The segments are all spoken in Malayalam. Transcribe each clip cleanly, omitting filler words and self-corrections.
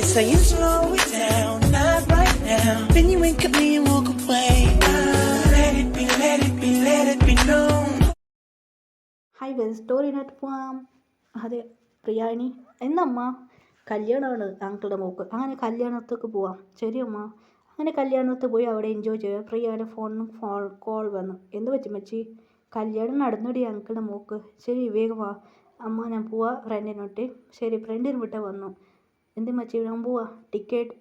saying slow it down, not right now. Then you wink at me and walk away. Let it be, let it be, let it be known. Hi well സ്റ്റോറിനായിട്ട് പോവാം. അതെ പ്രിയാണി എന്നമ്മ കല്യാണമാണ് അങ്കിളുടെ മോക്ക്. അങ്ങനെ കല്യാണത്തേക്ക് പോവാം. ശരി അമ്മ. അങ്ങനെ കല്യാണത്തിൽ പോയി അവിടെ എൻജോയ് ചെയ്യുക. പ്രിയാൻ്റെ ഫോണിന് കോൾ വന്നു. എന്ത് പറ്റി മച്ചി? കല്യാണം നടന്നടി അങ്കിളുടെ മോക്ക്. ശരി വേഗം വാ അമ്മ, ഞാൻ പോവാ ഫ്രണ്ടിനോട്ട്. ശരി ഫ്രണ്ടിന് വിട്ടേ വന്നു. എന്ത് മച്ചി? ഞാൻ പോവാ. ടിക്കറ്റ്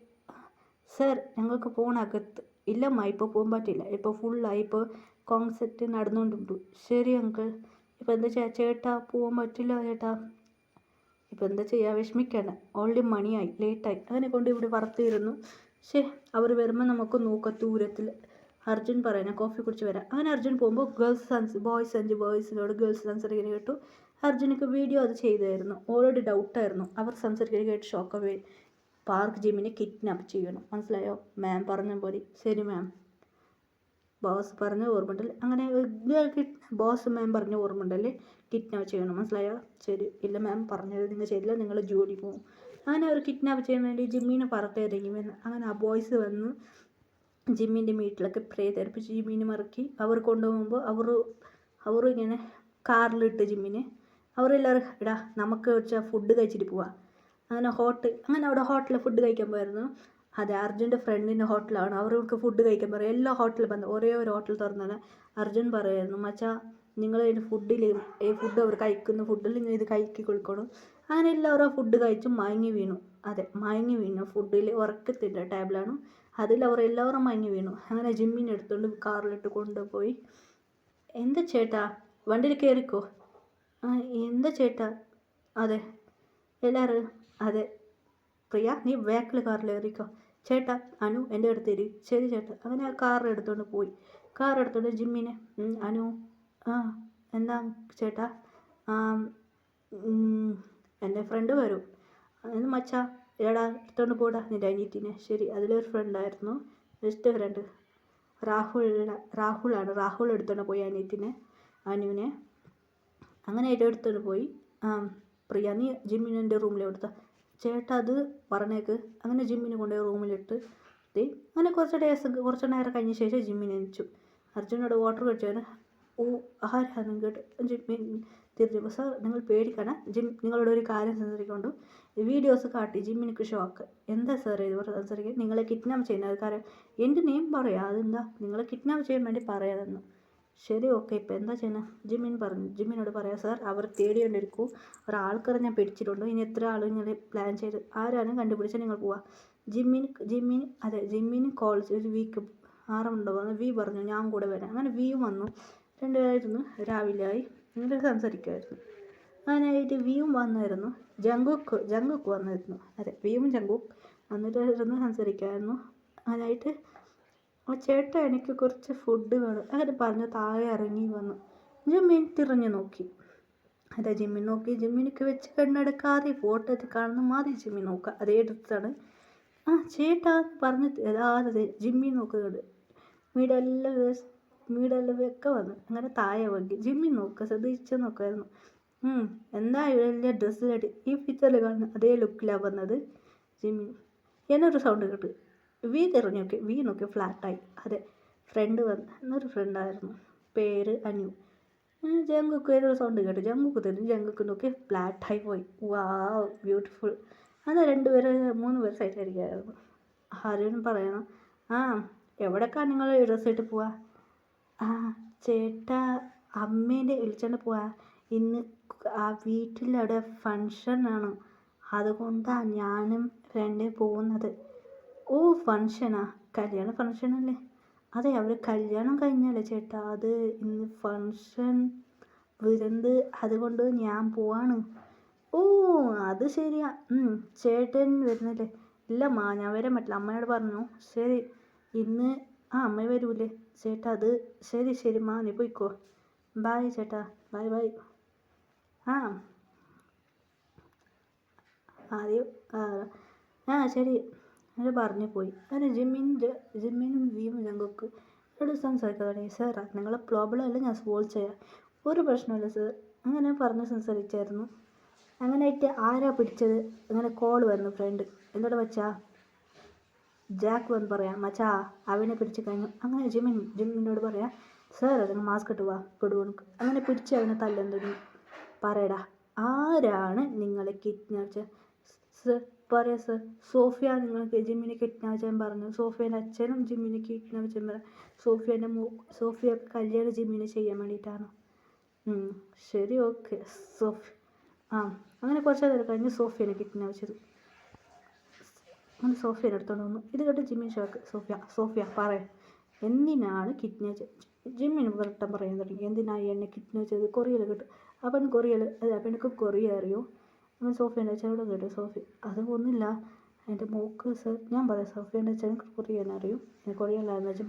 സർ ഞങ്ങൾക്ക് പോകണകത്ത്. ഇല്ലമ്മ ഇപ്പോൾ പോകാൻ പറ്റില്ല, ഇപ്പോൾ ഫുള്ളായി, ഇപ്പോൾ കോൺസെപ്റ്റ് നടന്നുകൊണ്ടുണ്ട്. ശരി അങ്കിൾ. ഇപ്പം എന്താ ചേട്ടാ പോകാൻ പറ്റില്ല ചേട്ടാ. ഇപ്പം എന്താ ചെയ്യുക, വിഷമിക്കേണ്ട, ഓൾറെഡി മണിയായി, ലേറ്റായി. അങ്ങനെ കൊണ്ട് ഇവിടെ വറുത്തിരുന്നു. അവർ വരുമ്പോൾ നമുക്ക് നോക്കാം ദൂരത്തിൽ. അർജുൻ പറയാം കോഫി കുടിച്ച് വരാം. അങ്ങനെ അർജുൻ പോകുമ്പോൾ ബോയ്സിനോട് ഗേൾസ് സംസാരിക്കുന്നത് കേട്ടു. അർജുനക്ക് വീഡിയോ അത് ചെയ്തായിരുന്നു. ഓൾറെഡി ഡൗട്ടായിരുന്നു. അവർ സംസാരിക്കുന്നത് കേട്ട് ഷോക്കായി. പാർക്ക് ജിമ്മിനെ കിഡ്നാപ്പ് ചെയ്യണം, മനസ്സിലായോ? മാം പറഞ്ഞ പോലെ. ശരി മാം. ബോസ് പറഞ്ഞ ഓർമ്മയുണ്ടല്ലേ? അങ്ങനെ ബോസ് മാം പറഞ്ഞ ഓർമ്മയുണ്ടല്ലേ? കിഡ്നാപ്പ് ചെയ്യണം, മനസ്സിലായോ? ശരി. ഇല്ല മാം പറഞ്ഞത് നിങ്ങൾ ചെയ്തില്ല, നിങ്ങൾ ജോലി പോകും. അങ്ങനെ അവർ കിഡ്നാപ്പ് ചെയ്യാൻ വേണ്ടി ജിമ്മിനെ പുറത്തിറങ്ങി വന്ന്. അങ്ങനെ ആ ബോയ്സ് വന്ന് ജിമ്മിൻ്റെ വീട്ടിലൊക്കെ പ്രേ തെറിപ്പിച്ച് ജിമ്മിനെ മറക്കി. അവർ കൊണ്ടുപോകുമ്പോൾ അവർ ഇങ്ങനെ കാറിലിട്ട് ജിമ്മിനെ അവരെല്ലാവരും ഇടാ നമുക്ക് വെച്ചാൽ ഫുഡ് കഴിച്ചിട്ട് പോവാം. അങ്ങനെ അവിടെ ഹോട്ടലിൽ ഫുഡ് കഴിക്കാൻ പോയിരുന്നു. അതെ അർജുൻ്റെ ഫ്രണ്ടിൻ്റെ ഹോട്ടലാണ്. അവർക്ക് ഫുഡ് കഴിക്കാൻ പറയും. എല്ലാ ഹോട്ടലിൽ വന്ന് ഒരേ ഒരു ഹോട്ടൽ തുറന്നാണ്. അർജുൻ പറയായിരുന്നു മച്ചാ നിങ്ങൾ ഫുഡ് അവർ കഴിക്കുന്ന ഫുഡിൽ നിങ്ങൾ ഇത് കഴിക്കി കൊടുക്കണം. അങ്ങനെ എല്ലാവരും ഫുഡ് കഴിച്ച് മയങ്ങി വീണു. മയങ്ങി വീണു. ഫുഡിൽ ഉറക്കത്തിൻ്റെ ടേബിളാണ്, അതിൽ അവർ എല്ലാവരും മയങ്ങി വീണു. അങ്ങനെ ജിമ്മിനെ എടുത്തുകൊണ്ട് കാറിലിട്ട് കൊണ്ടുപോയി. എന്താ ചേട്ടാ വണ്ടിയിൽ കയറിക്കോ. എന്താ ചേട്ടാ? അതെ എല്ലാവരും അതെ പ്രിയ നീ ബാക്കിൽ കാറിൽ കയറിക്കോ. ചേട്ടാ അനു എൻ്റെ അടുത്ത് തരും. ശരി ചേട്ടാ. അങ്ങനെ ആ കാർ എടുത്തുകൊണ്ട് പോയി. കാർ എടുത്തുകൊണ്ട് ജിമ്മിനെ അനു എന്താ ചേട്ടാ? എൻ്റെ ഫ്രണ്ട് വരും. എന്ന് മച്ചാ എടാ എടുത്തോണ്ട് പോടാ നിൻ്റെ അനിയത്തിനെ. ശരി. അതിലൊരു ഫ്രണ്ടായിരുന്നു, ബെസ്റ്റ് ഫ്രണ്ട് രാഹുൾ എടുത്തോണ്ട് പോയി അനുവിനെ. അങ്ങനെ എടുത്തോണ്ട് പോയി. പ്രിയ നീ ജിമ്മിനെ റൂമിൽ കൊടുത്ത ചേട്ടാ അത് പറഞ്ഞേക്ക്. അങ്ങനെ ജിമ്മിനെ കൊണ്ടുപോയി റൂമിലിട്ട് അങ്ങനെ കുറച്ച് നേരം കഴിഞ്ഞ ശേഷം ജിമ്മിനെ എണിച്ചു. അർജുനോട് വാട്ടർ കഴിച്ചാൽ ആരാന്നും കേട്ട് ജിമ്മിൻ തിരിച്ചപ്പോൾ സാർ നിങ്ങൾ പേടിക്കണം, നിങ്ങളോട് ഒരു കാര്യം സംസാരിക്കൊണ്ട് വീഡിയോസ് കാട്ടി ജിമ്മിനിക്ക് ഷോക്ക്. എന്താ സാർ ഇത് സംസാരിക്കുക? നിങ്ങളെ കിഡ്നാപ്പ് ചെയ്യുന്നത് കാര്യം എൻ്റെ നെയിം പറയാം, അതെന്താ നിങ്ങളെ കിഡ്നാപ്പ് ചെയ്യാൻ വേണ്ടി പറയാതെന്നു. ശരി ഓക്കെ ഇപ്പം എന്താ ചെയ്യുന്നത്? ജിമ്മിനോട് പറയാം സാർ അവർ തേടിക്കൊണ്ടിരിക്കൂ, ഒരാൾക്കാരെ ഞാൻ പിടിച്ചിട്ടുണ്ട്, ഇനി എത്ര ആൾ ഇങ്ങനെ പ്ലാൻ ചെയ്ത് ആരാണ് കണ്ടുപിടിച്ചാൽ നിങ്ങൾ പോവാം. ജിമ്മിന് കോൾ ചെയ്ത് വീക്ക് ആറുണ്ടോ വന്നു. വി പറഞ്ഞു ഞാൻ കൂടെ വരാം. അങ്ങനെ വിയും വന്നു. രണ്ടുപേരായിരുന്നു. രാവിലെ ആയി ഇങ്ങനെ സംസാരിക്കുമായിരുന്നു. അങ്ങനെയായിട്ട് വിയും വന്നായിരുന്നു. ജങ്കുക്ക് വന്നായിരുന്നു. വിയും ജങ്കുക്ക് വന്നിട്ടായിരുന്നു സംസാരിക്കുമായിരുന്നു. അങ്ങനെയായിട്ട് ചേട്ടാ എനിക്ക് കുറച്ച് ഫുഡ് വേണം അങ്ങനെ പറഞ്ഞ് താഴെ ഇറങ്ങി വന്നു. ജിമ്മിൻ തിരിഞ്ഞു നോക്കി. ജിമ്മിൻ നോക്കി. ജിമ്മിനിക്ക് വെച്ച് കണ്ണെടുക്കാതെ ഫോട്ടോ കാണുന്ന മാതി ജിമ്മിൻ നോക്കുക. അതേ അടുത്താണ്. ചേട്ടാ പറഞ്ഞ് അതെ ജിമ്മിൻ നോക്കുന്നുണ്ട്. മീടെല്ലാം ഒക്കെ വന്നു. അങ്ങനെ താഴെ വയ്ക്കി ജിമ്മിൻ നോക്കുക, ശ്രദ്ധിച്ച് നോക്കുമായിരുന്നു. എന്താ വലിയ ഡ്രസ്സിലായിട്ട് ഈ പിക്ചറിൽ കാണുന്ന അതേ ലുക്കിലാണ് വന്നത് ജിമ്മിൻ. എന്നൊരു സൗണ്ട് കേട്ടു. വി നോക്കി ഫ്ലാറ്റായി. ഫ്രണ്ട് എന്നൊരു ഫ്രണ്ടായിരുന്നു, പേര് അനു. ജങ്കുക്ക് ഏതൊരു സൗണ്ട് കേട്ടു. ജങ്കുക്ക് നോക്കി ഫ്ലാറ്റായി പോയി. വാവ് ബ്യൂട്ടിഫുൾ. അങ്ങനെ 3 പേര് സൈറ്റായിരിക്കുമായിരുന്നു. ആരും പറയണം എവിടേക്കാണ് നിങ്ങൾ ഡ്രസ്സ് ഇട്ട് പോവാ? ചേട്ടാ അമ്മേൻ്റെ വിളിച്ചോണ്ട് പോവാ, ഇന്ന് ആ വീട്ടിലവിടെ ഫങ്ഷനാണ്, അതുകൊണ്ടാണ് ഞാനും ഫ്രണ്ടും പോകുന്നത്. ഫങ്ഷനാ? കല്യാണ ഫങ്ഷനല്ലേ? അവർ കല്യാണം കഴിഞ്ഞല്ലേ ചേട്ടാ, അത് ഇന്ന് ഫങ്ഷൻ വരുന്നത്, അതുകൊണ്ട് ഞാൻ പോവാണ്. അത് ശരിയാ. ചേട്ടൻ വരുന്നില്ലേ? ഇല്ലമ്മ ഞാൻ വരാൻ പറ്റില്ല, അമ്മയോട് പറഞ്ഞു. ശരി ഇന്ന് അമ്മ വരൂലേ ചേട്ടാ? അത് ശരി മാ നീ പോയിക്കോ. ബായ് ചേട്ടാ. ബൈ. ശരി അങ്ങനെ പറഞ്ഞു പോയി. അങ്ങനെ ജിമ്മിനും വിയും ഞങ്ങൾക്ക് ഇവിടെ സംസാരിക്കാൻ തുടങ്ങി. സാർ നിങ്ങളെ പ്രോബ്ലം എല്ലാം ഞാൻ സോൾവ് ചെയ്യാം, ഒരു പ്രശ്നമില്ല സാർ. അങ്ങനെ പറഞ്ഞ് സംസാരിച്ചായിരുന്നു. അങ്ങനെ ആയിട്ട് ആരാ പിടിച്ചത്? അങ്ങനെ കോൾ വന്നു ഫ്രണ്ട്. എന്നോട് വെച്ചാ ജാക്ക് വന്ന് പറയാം മച്ചാ അവനെ പിടിച്ച് കഴിഞ്ഞു. അങ്ങനെ ജിമ്മിനോട് പറയാം സാർ നിങ്ങൾ മാസ്ക് ഇട്ട് വാ കൊടുവണക്ക്. അങ്ങനെ പിടിച്ച് അവനെ തല്ലാൻ തുടങ്ങി. പറയടാ ആരാണ് നിങ്ങളെ കിഡ്നാപ്പ്? സർ പറയാം സർ സോഫിയ നിങ്ങൾക്ക് ജിമ്മിനെ കിഡ്നാപ്പ് ചെയ്യാൻ പറഞ്ഞു. സോഫിയൻ്റെ അച്ഛനും ജിമ്മിനെ കിഡ്നാപ്പ് ചെയ്യാൻ പറഞ്ഞു. സോഫിയ കല്യാണം ജിമ്മിനെ ചെയ്യാൻ വേണ്ടിയിട്ടാണ്. ശരി ഓക്കെ സോഫി അങ്ങനെ കുറച്ച് നേരം കഴിഞ്ഞ് സോഫിയനെ കിഡ്നാപ്പ് ചെയ്തു. അങ്ങനെ സോഫിയനെ എടുത്തോണ്ട് വന്നു. ഇത് കേട്ട് ജിമ്മിൻ ഷോക്ക്. സോഫിയ പറയാം എന്തിനാണ് കിഡ്നാപ്പ് ചെയ്ത്? ജിമ്മിന് വട്ടം പറയാൻ തുടങ്ങി. എന്തിനാണ് എന്നെ കിഡ്നാപ്പ് ചെയ്ത്? കൊറിയയിൽ കേട്ടു. അവൻ കൊറിയയിൽ അവനക്ക് കൊറിയ അറിയോ? അങ്ങനെ സോഫിയൻ്റെ അച്ഛനോട് കേട്ടു. സോഫി അത് ഒന്നുമില്ല എൻ്റെ മോക്ക് സർ. ഞാൻ പറയാം സോഫിയൻ്റെ അച്ഛൻ കൊറിയൻ അറിയും. കൊറിയനിലായിരുന്നു അച്ഛൻ.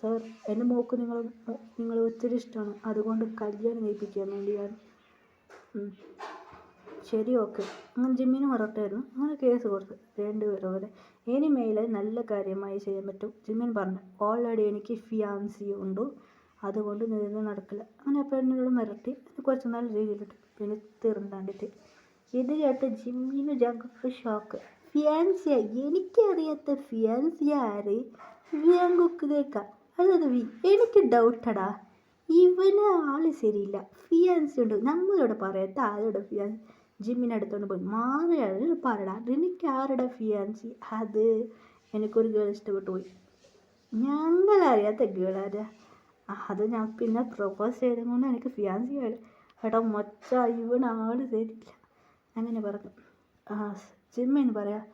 സർ എൻ്റെ മോക്ക് നിങ്ങൾ ഒത്തിരി ഇഷ്ടമാണ്, അതുകൊണ്ട് കല്യാണം കഴിപ്പിക്കാൻ വേണ്ടിയാണ്. ശരി ഓക്കെ. അങ്ങനെ ജിമ്മിന് മറട്ടായിരുന്നു. അങ്ങനെ കേസ് കൊടുത്തു രണ്ടുപേരും വരെ. ഇനി മേലെ നല്ല കാര്യമായി ചെയ്യാൻ പറ്റും. ജിമ്മിൻ പറഞ്ഞു ഓൾറെഡി എനിക്ക് ഫിയാൻസി ഉണ്ട്, അതുകൊണ്ട് നിന്ന് നടക്കില്ല. അങ്ങനെ പെണ്ണിനോട് മിരട്ടി കുറച്ച് നല്ല രീതിയിലിട്ട് പിന്നെ തീർന്നാണ്ടിട്ട്. ഇത് കേട്ട് ജിമ്മിന് ജാങ്കുക്ക് ഷോക്ക്. ഫിയാൻസിയ? എനിക്കറിയാത്ത ഫിയാൻസിയ ആര്? ജാങ്കുക്ക് കേൾക്കാം. അതായത് എനിക്ക് ഡൗട്ടടാ, ഇവന് ആള് ശരിയില്ല. ഫിയാൻസി ഉണ്ട് നമ്മളോട് പറയാത്ത ആരോടെ ഫിയാൻസി? ജിമ്മിനടുത്തോണ്ട് പോയി മാറിയാൽ പറടാ എനിക്ക് ആരുടെ ഫിയാൻസി? അത് എനിക്കൊരു ഗേൾ ഇഷ്ടപ്പെട്ടു പോയി. ഞങ്ങളറിയാത്ത ഗേളാരാ? അത് ഞാൻ പിന്നെ പ്രൊപ്പോസ് ചെയ്തുകൊണ്ട് എനിക്ക് ഫിയാൻസി ആയില്ല. എടാ മൊച്ച ഇവനാള് ശരിയില്ല. അങ്ങനെ പറഞ്ഞു. ജിമ്മിന് പറയാം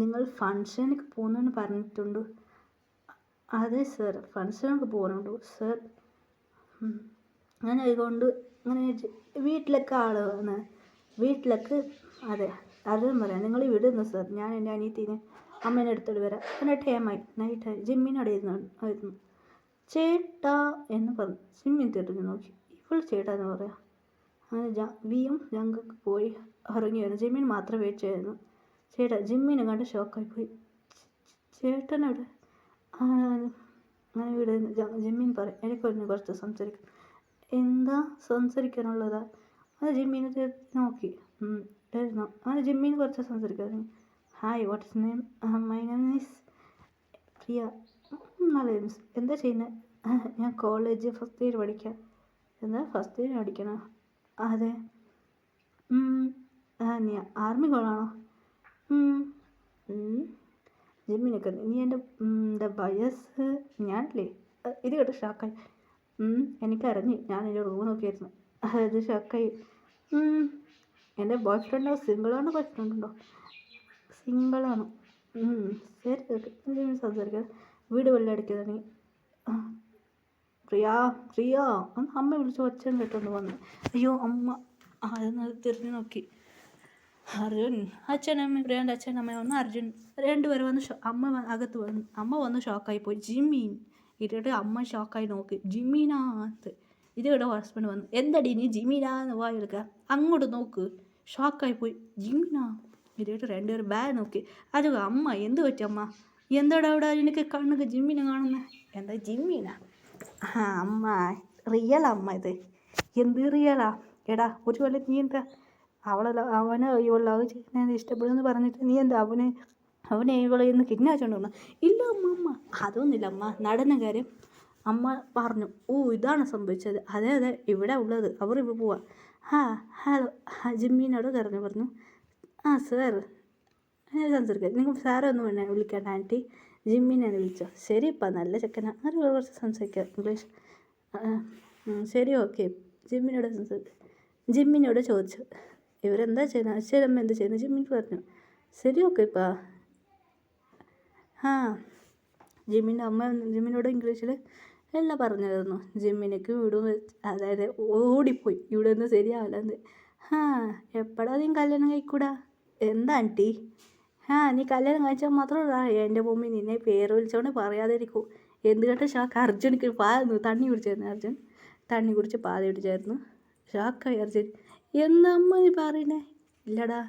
നിങ്ങൾ ഫങ്ഷനൊക്കെ പോകുന്നെന്ന് പറഞ്ഞിട്ടുണ്ട്. അതെ സർ ഫങ്ഷനൊക്കെ പോകുന്നുണ്ട് സർ. അങ്ങനെ ആയിക്കൊണ്ട് അങ്ങനെ വീട്ടിലൊക്കെ ആള് വന്ന് വീട്ടിലേക്ക് അതെ അതും പറയാം നിങ്ങൾ വിടുന്നു സർ, ഞാൻ എൻ്റെ അനിയത്തിനെ അമ്മേനെ എടുത്തോട്ട് വരാം. അങ്ങനെ ടൈമായി നൈറ്റായി. ജിമ്മിനോടെ ആയിരുന്നു. ചേട്ടാ എന്ന് പറഞ്ഞു. ജിമ്മിൻ തിരിഞ്ഞു നോക്കി. ഇപ്പോൾ ചേട്ടാ എന്ന് പറയാം. അങ്ങനെ വിയും ജങ്കൊക്കെ പോയി ഇറങ്ങിയായിരുന്നു. ജിമ്മിന് മാത്രം വെയിറ്റ് ചെയ്യായിരുന്നു. ചേട്ടാ ജിമ്മിനെ കണ്ട് ഷോക്കായി പോയി. ചേട്ടനവിടെ? അങ്ങനെ ഇവിടെ ജിമ്മിൻ പറയും എനിക്കൊന്ന് കുറച്ച് സംസാരിക്കും. എന്താ സംസാരിക്കാനുള്ളതാ? അത് ജിമ്മിനെ നോക്കി ആയിരുന്നു. അങ്ങനെ ജിമ്മിന് കുറച്ച് സംസാരിക്കായിരുന്നു. Hi what's name? My name is Priya. നല്ല മീൻസ് എന്താ ചെയ്യുന്നത്? ഞാൻ കോളേജ് ഫസ്റ്റ് ഇയർ പഠിക്കാം. എന്താ ഫസ്റ്റ് ഇയർ പഠിക്കണോ? അതെ. നീ ആർമി കോളാണോ? ജിമ്മിനൊക്കെ നീ എൻ്റെ വയസ്സ് ഞാനല്ലേ? ഇത് കേട്ട് ഷോക്കായി. എനിക്കറിഞ്ഞു ഞാൻ എൻ്റെ റൂം നോക്കിയായിരുന്നു. ഇത് ഷോക്കായി. എൻ്റെ ബോയ് ഫ്രണ്ടോ? സിംഗിളാണോ? ബോയ് ഫ്രണ്ടുണ്ടോ? സിംഗിളാണ്. ശരി ഓക്കെ. സംസാരിക്കാം. വീട് വെള്ളമടിക്കുന്നതാണ്. പ്രിയ പ്രിയ അമ്മ വിളിച്ച് ഒച്ചയും കേട്ടോണ്ട് വന്നു. അയ്യോ അമ്മ അതൊന്ന് തിരിഞ്ഞു നോക്കി. അർജുൻ അച്ഛനമ്മ പ്രിയാൻ്റെ അച്ഛനമ്മ വന്നു. അർജുൻ രണ്ടുപേരും വന്ന് അമ്മ അകത്ത് വന്നു. അമ്മ വന്ന് ഷോക്കായി പോയി. ജിമ്മീൻ ഇട്ടിട്ട് അമ്മ ഷോക്കായി നോക്കി. ജിമ്മീനാത്ത് ഇത് ഇവിടെ ഹസ്ബൻഡ് വന്നു. എന്തടി നീ ജിമ്മീനാന്ന് വായെടുക്കുക? അങ്ങോട്ട് നോക്ക്. ഷോക്കായി പോയി. ജിമ്മീനാ ഇട്ടിട്ട് രണ്ടുപേരും ബാഗ് നോക്കി. അത് അമ്മ എന്ത് പറ്റി അമ്മ? എന്താടാ അവിടെ എനിക്ക് കണ്ണൊക്കെ ജിമ്മിനെ കാണുന്നത്? എന്താ ജിമ്മീനാ? അമ്മ റിയൽ അമ്മ ഇത്. എന്ത് റിയലാ? എടാ ഒരു കൊല്ലം നീ എന്താ അവനെ ഇവളാവ് ചെയ്യുന്നത് ഇഷ്ടപ്പെടുമെന്ന് പറഞ്ഞിട്ട് നീ എന്താ അവനെ ഇവളെ ഇന്ന് കിഡ്നാപ്പിച്ചോണ്ട് വന്നു? ഇല്ല അമ്മ അതൊന്നുമില്ല അമ്മ. നടന്ന കാര്യം അമ്മ പറഞ്ഞു. ഇതാണ് സംഭവിച്ചത്. അതെ ഇവിടെ ഉള്ളത് അവർ ഇപ്പോൾ പോവാ. ഹലോ ജിമ്മിനോട് പറഞ്ഞു. സാർ സംസാരിക്കാം. നിങ്ങൾ സാറെ ഒന്നും വേണേ വിളിക്കേണ്ട ആൻറ്റി, ജിമ്മിനെ വിളിച്ചോ. ശരിപ്പാ നല്ല ചെക്കനാ. അങ്ങനെ കുറച്ച് സംസാരിക്കാം ഇംഗ്ലീഷ്. ശരി ഓക്കെ. ജിമ്മിനോട് ചോദിച്ചു ഇവരെന്താ ചെയ്യുന്നത്? അച്ഛനമ്മ എന്താ ചെയ്യുന്നത്? ജിമ്മിന് പറഞ്ഞു. ശരി ഓക്കെ ഇപ്പാ. ജിമ്മിൻ്റെ അമ്മ ജിമ്മിനോട് ഇംഗ്ലീഷിൽ എല്ലാം പറഞ്ഞിരുന്നു. ജിമ്മിനേക്ക് വിടുമെന്ന്, അതായത് ഓടിപ്പോയി ഇവിടെ നിന്ന് ശരിയാവില്ലെന്ന്. എപ്പോഴാ നീ കല്യാണം കഴിക്കൂടാ? എന്താ ആൻറ്റി? നീ കല്യാണം കഴിച്ചാൽ മാത്രമല്ല എൻ്റെ മമ്മി നിന്നെ പേര് വിളിച്ചോണ്ട് പറയാതിരിക്കൂ. എന്ത് കേട്ടോ ഷാക്ക്. അർജുനക്ക് തണ്ണി കുടിച്ചായിരുന്നു. അർജുൻ തണ്ണി കുടിച്ച് പാതി പിടിച്ചായിരുന്നു. ഷാക്കായി അർജുൻ. എന്നമ്മ നീ പറയണേ? ഇല്ലടാ.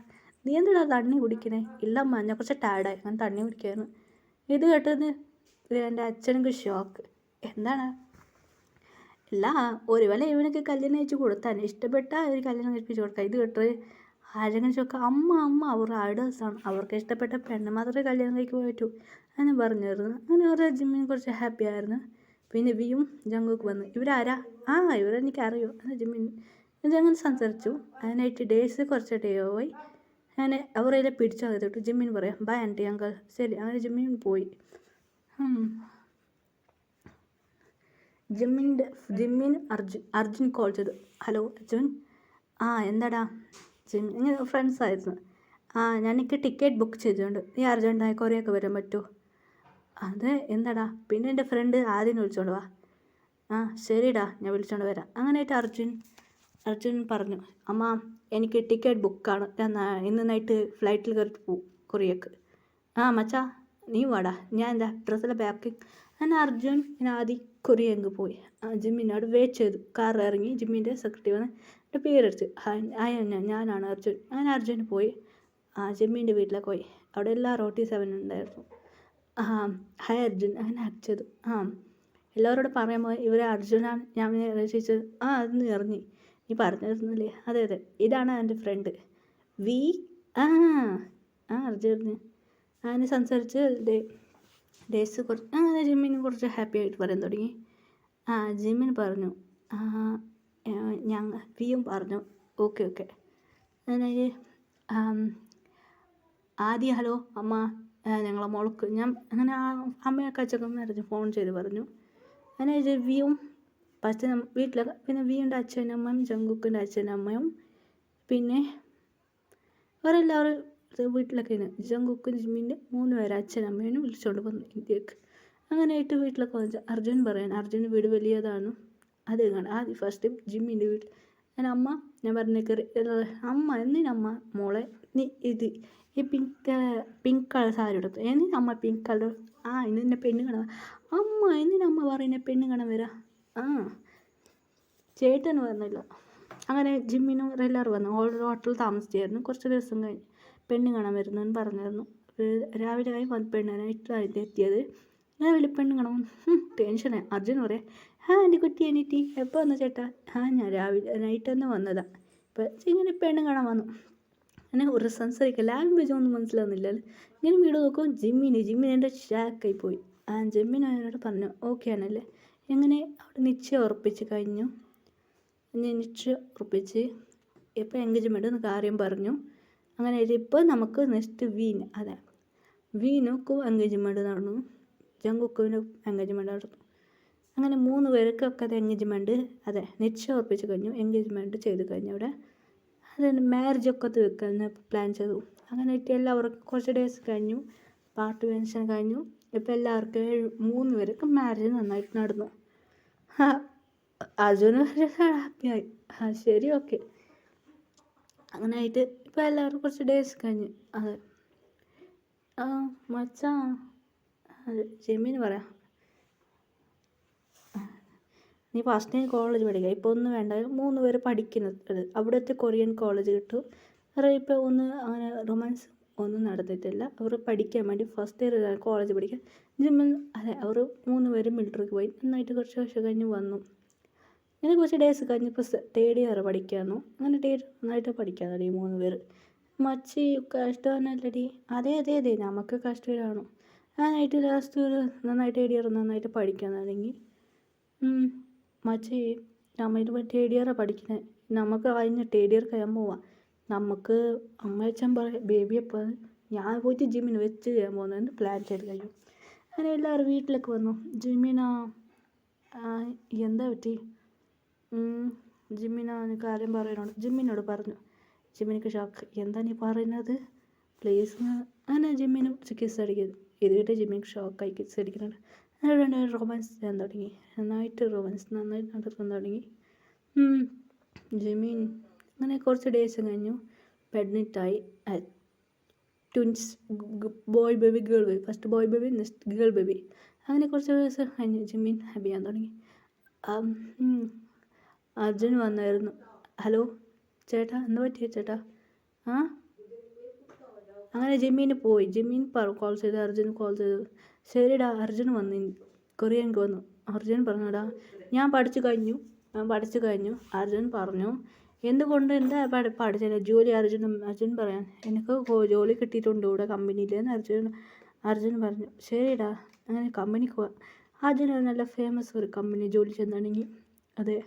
നീ എന്താടാ തണ്ണി കുടിക്കണേ? ഇല്ലമ്മ ഞാൻ കുറച്ച് ടയർഡായി, ഞാൻ തണ്ണി കുടിക്കായിരുന്നു. ഇത് കേട്ടത് എൻ്റെ അച്ഛനക്ക് ഷോക്ക്. എന്താണ്? ഇല്ല, ഒരു വേള ഇവനൊക്കെ കല്യാണം കഴിച്ച് കൊടുത്താൽ ഇഷ്ടപ്പെട്ട ഒരു കല്യാണം കഴിപ്പിച്ച് കൊടുക്കാം. ഇത് കേട്ടോ ആരെങ്കിലും ചോദിക്കാം, അമ്മ അവർ ഐഡേഴ്സാണ്, അവർക്ക് ഇഷ്ടപ്പെട്ട പെണ്ണ് മാത്രമേ കല്യാണം കഴിക്കാൻ പറ്റൂ എന്ന് പറഞ്ഞിരുന്നു. അങ്ങനെ അവരുടെ ജിമ്മിനെ കുറിച്ച് ഹാപ്പി ആയിരുന്നു. പിന്നെ വിയും ജങ്കുക്ക് വന്നു. ഇവരാരാ? ഇവരെനിക്ക് അറിയൂ എന്ന് ജിമ്മിൻ ഇതങ്ങനെ സംസാരിച്ചു. അതിനായിട്ട് ഡേയ്സ് കുറച്ച് ഡേ പോയി. അങ്ങനെ അവരെല്ലാം പിടിച്ചു അകത്തിട്ടു. ജിമ്മിൻ പറയാം, ബൈ ആൻറ്റി അങ്കിൾ. ശരി, അങ്ങനെ ജിമ്മിൻ പോയി. ജിമ്മിൻ അർജുൻ കോൾ ചെയ്തു. ഹലോ അർജുൻ. എന്താടാ? ജിമ്മിൻ ഇങ്ങനെ ഫ്രണ്ട്സ് ആയിരുന്നു. ഞാനെനിക്ക് ടിക്കറ്റ് ബുക്ക് ചെയ്തിട്ടുണ്ട്, നീ അർജൻറ്റായി കൊറിയൊക്കെ വരാൻ പറ്റുമോ? അത് എന്താടാ? പിന്നെ എൻ്റെ ഫ്രണ്ട് ആദ്യം വിളിച്ചോണ്ട് വാ. ശരിടാ, ഞാൻ വിളിച്ചോണ്ട് വരാം. അങ്ങനെയായിട്ട് അർജുൻ പറഞ്ഞു, അമ്മ എനിക്ക് ടിക്കറ്റ് ബുക്കാണ്, ഞാൻ ഇന്ന് നൈറ്റ് ഫ്ലൈറ്റിൽ കയറി പോവും കൊറിയക്ക്. മച്ചാ നീ വാടാ, ഞാൻ എന്താ ഡ്രസ്സിലെ പാക്കിങ്. അങ്ങനെ അർജുൻ ആദ്യം കൊറിയങ്ക് പോയി. ജിമ്മിനോട് വെയിറ്റ് ചെയ്തു. കാറിൽ ഇറങ്ങി ജിമ്മിൻ്റെ സെക്രട്ടറി വന്ന് എൻ്റെ പേരെടുത്ത്, ഞാനാണ് അർജുൻ. അങ്ങനെ അർജുൻ പോയി ജിമ്മിൻ്റെ വീട്ടിലേക്ക് പോയി. അവിടെ എല്ലാ റോട്ടി 7 ഉണ്ടായിരുന്നു. ഹായ് അർജുൻ. അങ്ങനെ ഹാക്ക് ചെയ്തു. എല്ലാവരോടും പറയുമ്പോൾ ഇവരെ അർജുനാണ് ഞാൻ രക്ഷിച്ചത്. അത് നീ അറിഞ്ഞി, നീ പറഞ്ഞിരുന്നില്ലേ? അതെ, ഇതാണ് എൻ്റെ ഫ്രണ്ട് വി. അർജുന് അങ്ങനെ സംസാരിച്ച് ഡേയ്സ് കുറച്ച് അങ്ങനെ ജിമ്മിനെ കുറച്ച് ഹാപ്പി ആയിട്ട് പറയാൻ തുടങ്ങി. ജിമ്മിന് പറഞ്ഞു, വിയും പറഞ്ഞു ഓക്കെ. അങ്ങനെ ആദ്യം ഹലോ അമ്മ, ഞങ്ങളെ മോൾക്ക് ഞാൻ അങ്ങനെ അമ്മയൊക്കെ അച്ഛനമ്മ ഫോൺ ചെയ്ത് പറഞ്ഞു. അങ്ങനെ വിയും ഫസ്റ്റ് വീട്ടിലൊക്കെ, പിന്നെ വിയുടെ അച്ഛനമ്മയും ജങ്കുക്കിൻ്റെ അച്ഛനമ്മയും പിന്നെ അവരെല്ലാവരും വീട്ടിലൊക്കെ ജങ്കുക്കും ജിമ്മിൻ്റെ 3 പേരെ അച്ഛനമ്മേനും വിളിച്ചുകൊണ്ട് വന്നു ഇന്ത്യക്ക്. അങ്ങനെയായിട്ട് വീട്ടിലൊക്കെ വന്നു. അർജുൻ പറയാൻ, അർജുൻ വീട് വലിയതാണ്, അത് കാണാം. ആദ്യം ഫസ്റ്റ് ജിമ്മിൻ്റെ വീട്ടിൽ ഞാൻ പറഞ്ഞേക്കറി അമ്മ എന്തിനമ്മ മോളെ നീ ഈ പിങ്ക് കളർ സാരി എടുത്തു, എന്തിനമ്മ പിങ്ക് കളർ? ഇന്ന് എന്നെ പെണ്ണ് കാണാൻ. അമ്മ എന്തിനമ്മ പറയുന്നത് പെണ്ണ് കാണാൻ വരാം? ചേട്ടൻ വന്നില്ല. അങ്ങനെ ജിമ്മിനും എല്ലാവരും വന്നു. ഹോട്ടലിൽ താമസിച്ചായിരുന്നു. കുറച്ച് ദിവസം കഴിഞ്ഞ് പെണ്ണ് കാണാൻ വരുന്നെന്ന് പറഞ്ഞിരുന്നു. രാവിലെ ആയി പെണ്ണിനായിട്ട് എത്തിയത്. രാവിലെ പെണ്ണ് കാണാൻ ടെൻഷനായി. അർജുൻ പറയാം, എൻ്റെ കുട്ടി എണീറ്റി എപ്പോൾ വന്നു ചേട്ടാ? ഞാൻ രാവിലെ നൈറ്റ് തന്നെ വന്നതാണ്. ഇപ്പം ഇങ്ങനെ പെണ്ണ് കാണാൻ വന്നു. അങ്ങനെ ഒരു സംസാരിക്കുക ലാംഗ്വേജ് ഒന്നും മനസ്സിലാവുന്നില്ലല്ലോ. ഇങ്ങനെ വീട് നോക്കും ജിമ്മിന് എൻ്റെ ഷാക്കായി പോയി. ജിമ്മിന് എന്നോട് പറഞ്ഞു ഓക്കെ ആണല്ലേ. എങ്ങനെ അവിടെ നിശ്ചയം ഉറപ്പിച്ച് കഴിഞ്ഞു. നിശ്ചയം ഉറപ്പിച്ച് ഇപ്പോൾ എൻഗേജ്മെൻ്റ് എന്ന് കാര്യം പറഞ്ഞു. അങ്ങനെ ഇപ്പോൾ നമുക്ക് നെക്സ്റ്റ് വീനൊക്കെ എൻഗേജ്മെൻറ്റ് നടന്നു. ജങ്കുക്കിന് എൻഗേജ്മെൻറ്റ് നടന്നു. അങ്ങനെ 3 പേർക്കൊക്കെ അത് എൻഗേജ്മെൻറ്റ് നിശ്ചയം ഉറപ്പിച്ച് കഴിഞ്ഞു. എൻഗേജ്മെൻറ്റ് ചെയ്ത് കഴിഞ്ഞു. അവിടെ മാരേജൊക്കെ വെക്കാൻ പ്ലാൻ ചെയ്തു. അങ്ങനെ എല്ലാവർക്കും കുറച്ച് ഡേയ്സ് കഴിഞ്ഞു. പാർട്ടി ഫംഗ്ഷൻ കഴിഞ്ഞു. ഇപ്പോൾ എല്ലാവർക്കും 3 പേർക്ക് മാരേജ് നന്നായിട്ട് നടന്നു. അർജുന് ഹാപ്പിയായി. ശരി ഓക്കെ. അങ്ങനെയായിട്ട് ഇപ്പോൾ എല്ലാവർക്കും കുറച്ച് ഡേയ്സ് കഴിഞ്ഞു. മച്ചാ ജിമ്മിന് പറയാം, നീ ഫസ്റ്റ് ടൈം കോളേജ് പഠിക്കുക, ഇപ്പോൾ ഒന്നും വേണ്ട. 3 പേര് പഠിക്കുന്നത് അവിടുത്തെ കൊറിയൻ കോളേജ് കിട്ടും. ഇപ്പോൾ അങ്ങനെ റൊമാൻസ് ഒന്നും നടത്തിയിട്ടില്ല. അവർ പഠിക്കാൻ വേണ്ടി ഫസ്റ്റ് ഇയർ കോളേജ് പഠിക്കാൻ ജിമ്മിൽ അവർ 3 പേര് മിലിറ്ററിക്ക് പോയി. നന്നായിട്ട് കുറച്ച് വർഷം കഴിഞ്ഞ് വന്നു. അങ്ങനെ കുറച്ച് ഡേയ്സ് കഴിഞ്ഞപ്പോൾ 3rd ഇയർ പഠിക്കാമെന്നു. അങ്ങനെ നന്നായിട്ട് പഠിക്കാൻ തുടങ്ങി 3 പേര്. മച്ചി കഷ്ടമാണല്ലടി. അതെ നമുക്ക് കഷ്ടമാണോ? നന്നായിട്ട് ലാസ്റ്റ് ഒരു നന്നായിട്ട് 3rd ഇയർ നന്നായിട്ട് പഠിക്കാൻ തുടങ്ങി. മച്ചി നമ്മളിത് 3rd ഇയറാണ് പഠിക്കുന്നത്. നമുക്ക് കഴിഞ്ഞ് 3rd ഇയർ കഴിയാൻ പോവാം. നമുക്ക് അമ്മയച്ഛൻ പറയും ബേബിയപ്പോൾ ഞാൻ പോയിട്ട് ജിമ്മിന് വെച്ച് ചെയ്യാൻ പോകുന്നതെന്ന് പ്ലാൻ ചെയ്ത് കഴിയും. അങ്ങനെ എല്ലാവരും വീട്ടിലേക്ക് വന്നു. എന്താ പറ്റി? കാര്യം പറയണോട് ജിമ്മിനോട് പറഞ്ഞു. ജിമ്മിനിക്ക് ഷോക്ക്. എന്താ നീ പറയുന്നത് പ്ലീസ്? അങ്ങനെ ജിമ്മിന് കിസ് അടിക്കുന്നത് ഇത് കേട്ട് ജിമ്മിക്ക് ഷോക്കായി കിസ് അടിക്കുന്നുണ്ട്. അങ്ങനെ റൊമാൻസ് ചെയ്യാൻ തുടങ്ങി. നന്നായിട്ട് നടക്കാൻ തുടങ്ങി ജിമ്മിൻ. അങ്ങനെ കുറച്ച് ഡേയ്സ് കഴിഞ്ഞു. പ്രഗ്നൻ്റായി. Twins, boy baby girl baby. First boy baby next girl baby. അങ്ങനെ കുറച്ച് ദിവസം കഴിഞ്ഞു ജിമ്മിൻ ഹാപ്പി ചെയ്യാൻ തുടങ്ങി. അർജുൻ വന്നായിരുന്നു. ഹലോ ചേട്ടാ, എന്താ പറ്റിയ ചേട്ടാ? അങ്ങനെ ജിമ്മിന് പോയി. കോൾ ചെയ്തു. അർജുൻ കോൾ ചെയ്തു. ശരിടാ, അർജുൻ വന്നു, കൊറിയൻക്ക് വന്നു. അർജുൻ പറഞ്ഞടാ ഞാൻ പഠിച്ചു കഴിഞ്ഞു. അർജുൻ പറഞ്ഞു എന്തുകൊണ്ട് എന്താ പഠിച്ചത് ജോലി? അർജുൻ പറയാൻ എനിക്ക് ജോലി കിട്ടിയിട്ടുണ്ട് ഇവിടെ കമ്പനിയിൽ എന്ന് അർജുൻ പറഞ്ഞു. ശരിടാ അങ്ങനെ കമ്പനിക്ക് പോവാം. അർജുൻ നല്ല ഫേമസ് ഒരു കമ്പനി ജോലി ചെയ്യുന്നുണ്ടെങ്കിൽ അതെ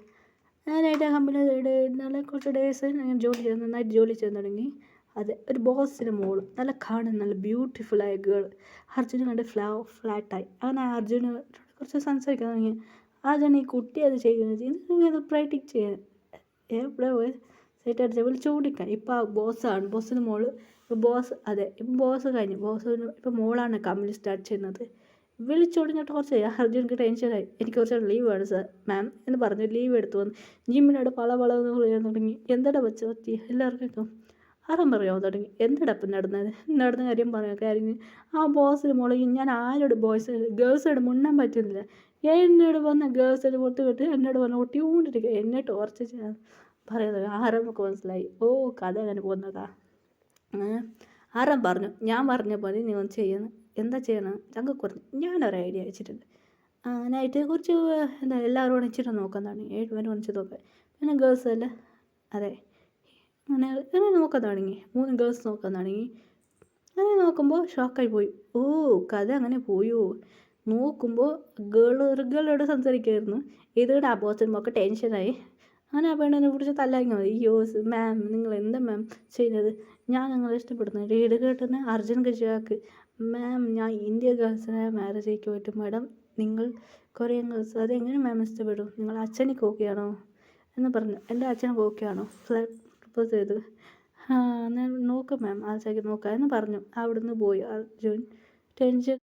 ഞാനായിട്ട് ആ കമ്പനിയുടെ നല്ല കുറച്ച് ഡേയ്സ് നന്നായിട്ട് ജോലി ചെയ്യാൻ തുടങ്ങി. അതെ ഒരു ബോസിൻ്റെ മോള് നല്ല കാണാൻ നല്ല ബ്യൂട്ടിഫുള്ളായ ഗേൾ അർജുന് കണ്ട് ഫ്ലാറ്റായി. അങ്ങനെ അർജുന് കുറച്ച് സംസാരിക്കാൻ തുടങ്ങി. അർജുൻ ഈ കുട്ടി അത് ചെയ്യുന്നത് ഇത് പ്രാക്ടീസ് ചെയ്യാൻ എവിടെ പോയി സെറ്റ് അടിച്ച വിളിച്ചോടിക്കാൻ. ഇപ്പോൾ ആ ബോസിന് മോള് ഇപ്പം ബോസ് കഴിഞ്ഞു. ഇപ്പം മോളാണ് കമ്പനി സ്റ്റാർട്ട് ചെയ്യുന്നത്. വിളിച്ചോടിഞ്ഞിട്ട് കുറച്ച് അർജുനക്ക് ടെൻഷനായി. എനിക്ക് കുറച്ച് ലീവ് വേണം സാർ മാം എന്ന് പറഞ്ഞു ലീവ് എടുത്തു വന്ന് ജിമ്മിനോട് പളന്ന് വിളിക്കാൻ തുടങ്ങി. എന്താടാ പറ്റി എല്ലാവർക്കും ആരാൻ പറയാൻ തുടങ്ങി. എന്താടാ ഇപ്പം നടന്ന കാര്യം കാര്യം ആ ബോസിന് മോളെ ഞാൻ ആരോട് ഗേൾസോട് മുണ്ണാൻ പറ്റുന്നില്ല. എന്നോട് വന്ന ഗേൾസോട് പൊട്ടുകെട്ട് എന്നോട് വന്ന് ഒട്ടിക്കൊണ്ടിരിക്കുക എന്നെ ടോർച്ചർ ചെയ്യാൻ പറയുന്നത്. ആരമ്മക്ക് മനസ്സിലായി. ഓ കഥ അങ്ങനെ പോകുന്നതാ. ആരാൻ പറഞ്ഞു ഞാൻ പറഞ്ഞ പോലെ നീ ഒന്ന് ചെയ്യുന്നു. എന്താ ചെയ്യണം ഞങ്ങൾക്ക് കുറച്ച് ഞാനൊരു ഐഡിയ വെച്ചിട്ടുണ്ട്. നൈറ്റ് കുറച്ച് എല്ലാവരും ഒണിച്ചിട്ട് നോക്കാൻ തുടങ്ങി. 7 പേര് ഒണിച്ച് നോക്കാൻ. പിന്നെ ഗേൾസ് അല്ലേ അതെ അങ്ങനെ നോക്കാൻ തുടങ്ങി. 3 ഗേൾസ് നോക്കാൻ തുടങ്ങി. അങ്ങനെ നോക്കുമ്പോൾ ഷോക്കായി പോയി. ഓ കഥ അങ്ങനെ പോയോ നോക്കുമ്പോൾ ഒരു ഗേളോട് സംസാരിക്കുമായിരുന്നു. ഇതുകൂടെ ആ ബോസിനുമൊക്കെ ടെൻഷനായി. അങ്ങനെ ആ പെണ്ണിനെ പിടിച്ച് തല്ലാങ്ങി മതി. അയ്യോ മാം നിങ്ങൾ എന്താ മാം ചെയ്യുന്നത്? ഞാൻ നിങ്ങളെ ഇഷ്ടപ്പെടുന്നത് ഇത് കേട്ടെന്ന് അർജുൻ ഗജാക്ക് മാം ഞാൻ ഇന്ത്യ ഗേൾസിനെ മാരേജ് ചെയ്യിക്ക് പറ്റും മാഡം. നിങ്ങൾ കൊറിയൻ ഗേൾസ് അതെങ്ങനെ മാം ഇഷ്ടപ്പെടും? നിങ്ങൾ അച്ഛനിക്ക് ഓക്കെയാണോ എന്ന് പറഞ്ഞു. എൻ്റെ അച്ഛനൊക്കെ ഓക്കെയാണോ ഫ്ലാറ്റ് പ്രപ്പോസ് ചെയ്ത്? എന്നാൽ നോക്കാം മാം ആഴ്ചയ്ക്ക് നോക്കാം എന്ന് പറഞ്ഞു. അവിടുന്ന് പോയി അർജുൻ ടെൻഷൻ